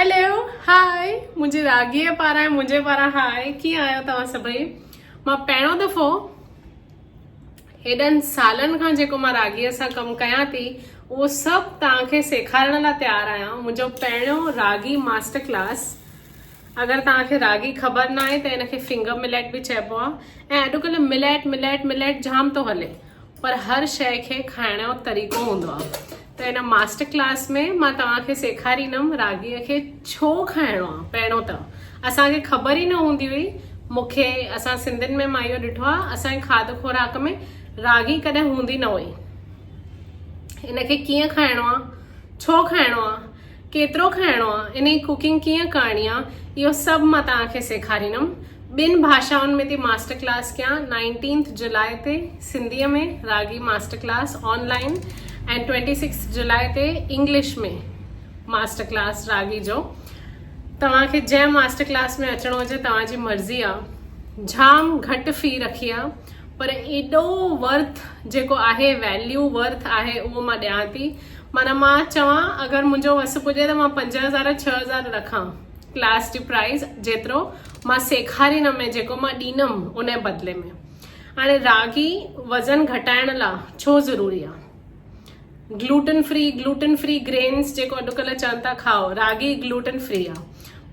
Hello hi मुझे रागीअ पारां मुंहिंजे पारां हाय कीअं आहियो तव्हां सभई। मां पहिरियों दफ़ो हेॾनि सालनि खां जेको मां रागीअ सां कमु कयां थी उहो सभु तव्हांखे सेखारण लाइ तयारु आहियां। मुंहिंजो पहिरियों रागी मास्टर क्लास, अगरि तव्हांखे रागी ख़बर न आहे त हिनखे फिंगर मिलेट बि चइबो आहे। ऐं अॼुकल्ह मिलेट मिलेट मिलेट जाम थो हले, पर हर शइ खे खाइण जो तरीक़ो हूंदो आहे। त हिन मास्टर क्लास में मां तव्हांखे सेखारींदमि रागीअ खे छो खाइणो आहे। पहिरियों त असांखे ख़बर ई न हूंदी हुई, मूंखे असां सिंधियुनि में मां इहो ॾिठो आहे, असांजे खाध खुराक में रागी कॾहिं हूंदी न हुई। हिनखे कीअं खाइणो आहे, छो खाइणो आहे, केतिरो खाइणो आहे, इन जी कुकिंग कीअं करणी आहे, इहो सभु मां तव्हांखे सेखारींदमि। ॿिनि भाषाउनि में थी मास्टर क्लास कयां। 19 जुलाई ते सिंधीअ में रागी मास्टर क्लास ऑनलाइन ऐं 26 जुलाई ते इंग्लिश में मास्टर क्लास रागी जो। तव्हांखे जंहिं मास्टर क्लास में अचिणो हुजे तव्हांजी मर्ज़ी आहे। जाम घटि फी रखी आहे, पर एॾो वर्थ जेको आहे, वैल्यू वर्थ आहे, उहो मां ॾियां थी। माना मां चवां अगरि मुंहिंजो वस पुॼे त मां 5,000 6,000 रखां क्लास जी प्राइस, जेतिरो मां सेखारींदमि, जेको मां ॾींदमि उन जे बदिले में। हाणे रागी वज़न घटाइण लाइ छो ज़रूरी आहे। ग्लूटन फ्री ग्रेन्स जेको अॼुकल्ह चवनि था खाओ, रागी ग्लूटन फ्री आहे,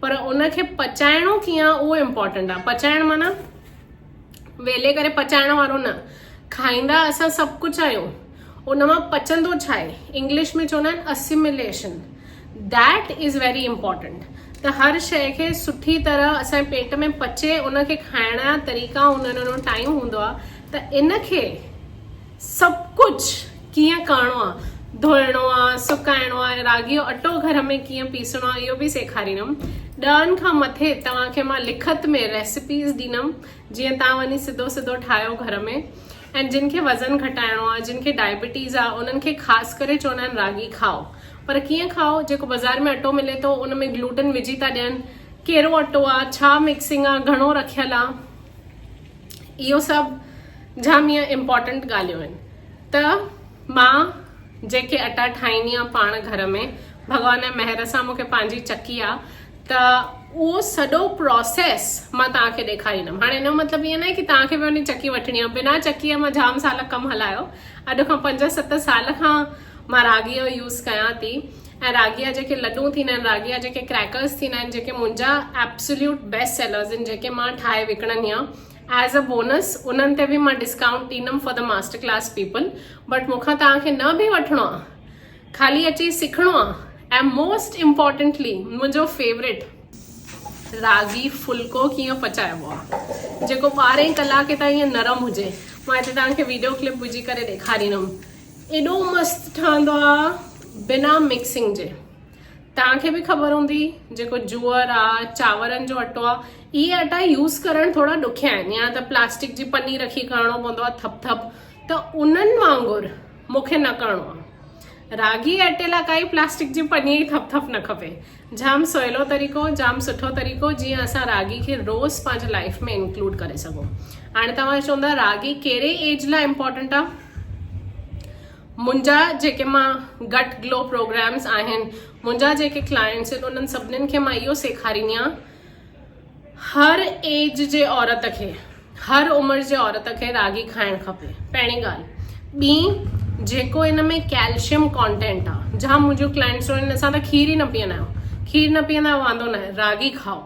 पर उनखे पचाइणो कीअं आहे उहो इम्पोर्टेंट आहे। पचाइण माना वेले करे पचाइण वारो न, खाईंदा असां सभु कुझु आहियूं, उन मां पचंदो छा आहे, इंग्लिश में चवंदा आहिनि assimilation. That is very important. त हर शइ खे सुठी तरह असांजे पेट में पचे, उनखे खाइण जा तरीक़ा हुनजो टाइम हूंदो आहे। त इनखे सभु कुझु कीअं करणो आहे, धोइणो आहे, सुकाइणो आहे, रागी जो अटो घर में कीअं पीसणो आहे, इहो बि सेखारींदमि। 10 खां मथे तव्हांखे मां लिखत में रेसिपीज़ ॾींदमि, जीअं तव्हां वञी सिधो सिधो ठाहियो घर में। ऐं जिन खे वज़न घटाइणो आहे, जिन खे डायबिटीज़ आहे, उन्हनि खे ख़ासि करे चवंदा आहिनि रागी खाओ, पर कीअं खाओ। जेको बाज़ार में अटो मिले थो उन में ग्लूटन विझी था ॾियनि, कहिड़ो अटो आहे, छा मिक्सिंग आहे, घणो रखियलु आहे, इहो सभु जाम ईअं इम्पॉर्टेंट ॻाल्हियूं आहिनि। त मां जेके अटा ठाहींदी आहियां पाण घर में, भॻवान जे महिर सां मूंखे पंहिंजी चकी आहे, त उहो सॼो प्रोसेस मां तव्हांखे ॾेखारींदमि। हाणे हिन जो मतिलबु ईअं न आहे की तव्हांखे बि वञी चकी वठणी आहे। बिना चकीअ मां जाम साल कमु हलायो, अॼु खां 5-7 साल खां मां रागीअ जो यूज़ कयां थी। ऐं रागीअ जा जेके लड्डू थींदा आहिनि, रागीअ जा जेके क्रैकर्स थींदा आहिनि, जेके मुंहिंजा एब्सोल्यूट बेस्ट सेलर्स आहिनि, जेके मां ठाहे विकिणंदी आहियां, एज़ अ बोनस उन्हनि ते बि मां डिस्काउंट ॾींदमि for the master class people. But मूंखां तव्हांखे न बि वठिणो आहे, खाली अची सिखणो आहे। ऐं मोस्ट इम्पॉर्टेंटली मुंहिंजो फेवरेट, रागी फुल्को कीअं पचाइबो आहे, जेको 12 कलाक ताईं ईअं नरम हुजे। मां हिते तव्हांखे वीडियो क्लिप विझी करे ॾेखारींदमि। एॾो मस्तु ठहंदो आहे बिना मिक्सिंग जे। तव्हांखे बि ख़बर हूंदी, जेको जूअर आहे, चांवरनि जो अटो आहे, इहे अटा यूज़ करणु थोरा ॾुखिया आहिनि। या त प्लास्टिक जी पनी रखी करणो पवंदो आहे थप थप, त उन्हनि वांगुरु मूंखे न करणो आहे। रागी अटे लाइ काई प्लास्टिक जी पनी ई थप थप न खपे। जाम सवलो तरीक़ो, जाम सुठो तरीक़ो, जीअं असां रागी खे रोज़ पंहिंजे लाइफ में इंक्लूड करे सघूं। हाणे तव्हां चवंदा रागी कहिड़े एज लाइ इम्पोर्टेंट आहे। मुंहिंजा जेके मां गट ग्लो प्रोग्राम्स आहिनि, मुंहिंजा जेके क्लाइंट्स आहिनि, उन्हनि सभिनीनि खे मां इहो सेखारींदी आहियां, हर एज जे औरत खे, हर उमिरि जे औरत खे रागी खाइणु खपे, पहिरीं ॻाल्हि। ॿी, जेको हिन में कैल्शियम कॉन्टेंट आहे, जाम मुंहिंजो क्लाइंट्स आहिनि, असां त खीर ई न पीअंदा आहियूं, खीर न पीअंदा वांदो न आहे, रागी खाओ।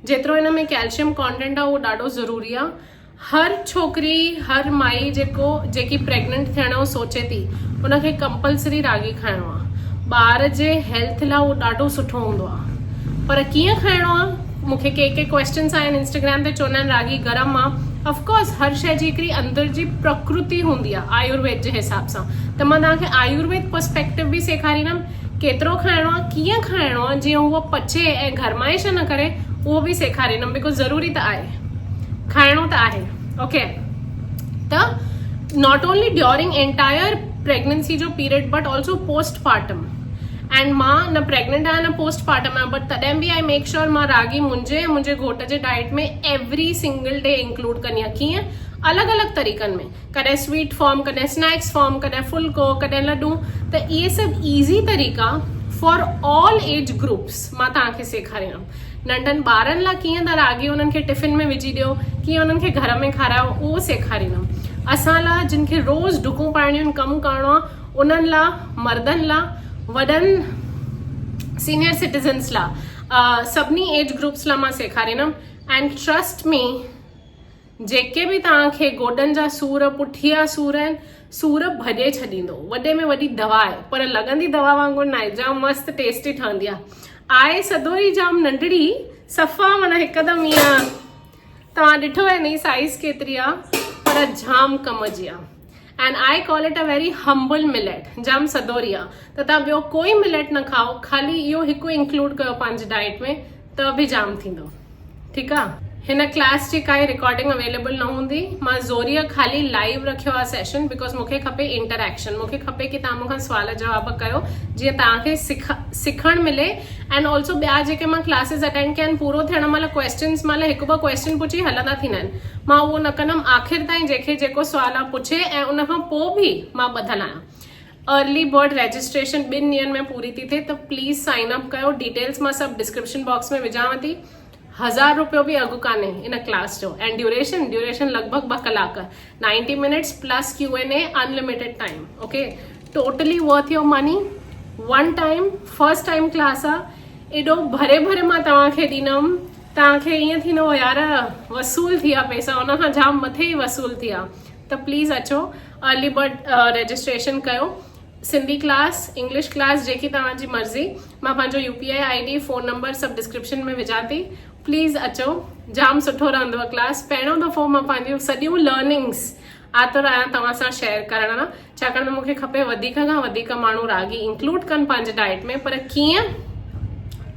जेतिरो हिन में कैल्शियम कॉन्टेंट आहे उहो ॾाढो ज़रूरी आहे। हर छोकिरी, हर माई जेकी प्रेग्नेंट थियण जो सोचे थी, उनखे कंपलसरी रागी खाइणो आहे। ॿार जे हेल्थ लाइ उहो ॾाढो सुठो हूंदो आहे। पर कीअं खाइणो आहे, मूंखे के क्वेश्चन्स आहिनि इंस्टाग्राम ते, चवंदा आहिनि रागी गरम आहे। ऑफकोर्स हर शइ जी हिकिड़ी अंदर जी प्रकृति हूंदी आहे आयुर्वेद जे हिसाब सां। त मां तव्हांखे आयुर्वेद पर्सपेक्टिव बि सेखारींदमि, केतिरो खाइणो आहे, कीअं खाइणो आहे, जीअं उहो पचे ऐं घरमाइश न करे, उहो बि सेखारींदमि। बिकॉज ज़रूरी त आहे, खाइणो त आहे। ओके, त not only during entire pregnancy जो period, but also postpartum. And मां न प्रेग्नेंट आहियां न पोस्टपार्टम आहियां, बट तॾहिं बि आई मेक श्योर मां रागी मुंहिंजे घोट जे डाइट में एवरी सिंगल डे इंक्लूड कंदी आहियां। कीअं, अलॻि अलॻि तरीक़नि में, कॾहिं स्वीट फॉर्म, कॾहिं स्नैक्स फॉर्म, कॾहिं फुल्को, कॾहिं लड्डू। त इहे सभु ईज़ी तरीक़ा फॉर ऑल एज ग्रुप्स मां तव्हांखे सेखारींदमि. नंढनि ॿारनि लाइ कीअं त रागी उन्हनि खे टिफ़िन में विझी ॾियो, कीअं उन्हनि खे घर में खारायो, उहो सेखारींदमि. असां लाइ जिन खे रोज़ डुकूं पाइणियूं आहिनि, कमु करिणो आहे, उन्हनि लाइ, मर्दनि लाइ, वॾनि सीनियर सिटीज़न्स लाइ, सभिनी एज ग्रुप्स लाइ मां सेखारींदमि. एंड ट्रस्ट मी, जेके बि तव्हांखे गोॾनि जा सूर, पुठिया सूर आहिनि, सूर भॼे छॾींदो. वॾे में वॾी दवा आहे, पर लॻंदी दवा वांगुरु न आहे. जाम मस्तु टेस्टी ठहंदी आहे. आहे सदोरी जाम नंढड़ी, सफ़ा माना हिकदमि ईअं तव्हां ॾिठो आहे नी साइज़ केतिरी आहे, पर जाम कम जी आहे. And I call it a very humble millet. जाम सदोरी आहे. त तव्हां ॿियो कोई मिलेट न खाओ, ख़ाली इहो हिकु इंक्लूड कयो पंहिंजी डाइट में, त बि जाम थींदो. ठीकु आहे. हिन क्लास जी काई रिकॉर्डिंग अवेलेबल न हूंदी. मां ज़ोरीअ ख़ाली लाइव रखियो आहे सेशन, बिकॉज मूंखे खपे इंटरेक्शन. मूंखे खपे कि तव्हां मूंखां सुवाल जवाब कयो, जीअं तव्हांखे सिखणु मिले. एंड ऑल्सो ॿिया जेके मां क्लासिस अटेंड कया आहिनि, पूरो थियण महिल क्वेश्चन्स महिल हिकु ॿ क्वेश्चन पुछी हलंदा थींदा आहिनि. मां उहो न कंदमि. आख़िर ताईं जंहिंखे जेको सुवाल आहे पुछे, ऐं उनखां पोइ बि मां ॿधल आहियां. अर्ली बर्ड रजिस्ट्रेशन 2 ॾींहंनि में पूरी थी थिए, त प्लीज़ साइन अप कयो. डिटेल्स मां सभु डिस्क्रिप्शन बॉक्स में विझांव थी. 1000 रुपयो बि अघु कान्हे इन क्लास जो. एंड ड्यूरेशन लॻभॻि 2 कलाक, 90 minutes plus Q&A, unlimited time. Okay, totally worth your money. One time, first time class आहे. एॾो भरे भरे मां तव्हांखे ॾींदमि, तव्हांखे ईअं थींदो यार वसूल थी आहे पैसा, उनखां जाम मथे ई वसूल थी आहे. त प्लीज़ अचो, अर्ली बर्ड रजिस्ट्रेशन कयो. सिंधी क्लास, इंग्लिश क्लास, जेकी तव्हांजी मर्ज़ी. मां पंहिंजो UPI ID, फ़ोन नंबर सभु डिस्क्रिप्शन में विझां थी. प्लीज़ अचो, जाम सुठो रहंदो आहे क्लास. पहिरियों दफ़ो मां पंहिंजियूं सॼियूं लर्निंग्स आतुर आहियां तव्हां सां शेयर करण लाइ, छाकाणि त मूंखे खपे वधीक खां वधीक माण्हू रागी इंक्लूड कनि पंहिंजे डाइट में. पर कीअं,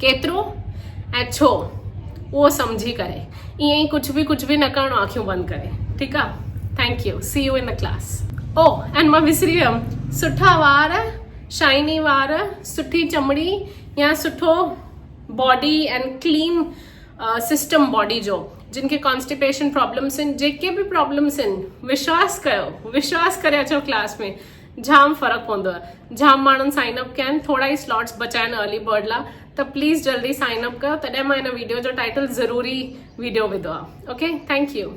केतिरो ऐं छो, उहो सम्झी करे. ईअं ई कुझु बि न करिणो अखियूं बंदि करे. ठीकु आहे. Thank you. See you in the class. And मां विसरी वियमि, सुठा वार, शाइनी वार, सुठी चमड़ी, या सुठो body and clean system body जो, जिन खे कॉन्स्टिपेशन प्रॉब्लम्स आहिनि, जेके बि प्रॉब्लम्स आहिनि, विश्वास कयो, विश्वास करे अचो क्लास में. जाम फ़र्क़ु पवंदो आहे. जाम माण्हुनि साइन अप कया आहिनि. थोरा ई स्लॉट्स बचा आहिनि अर्ली बर्ड लाइ, त प्लीज़ जल्दी साइन अप कयो. तॾहिं मां हिन वीडियो जो टाइटल ज़रूरी वीडियो विधो आहे. Okay, thank U.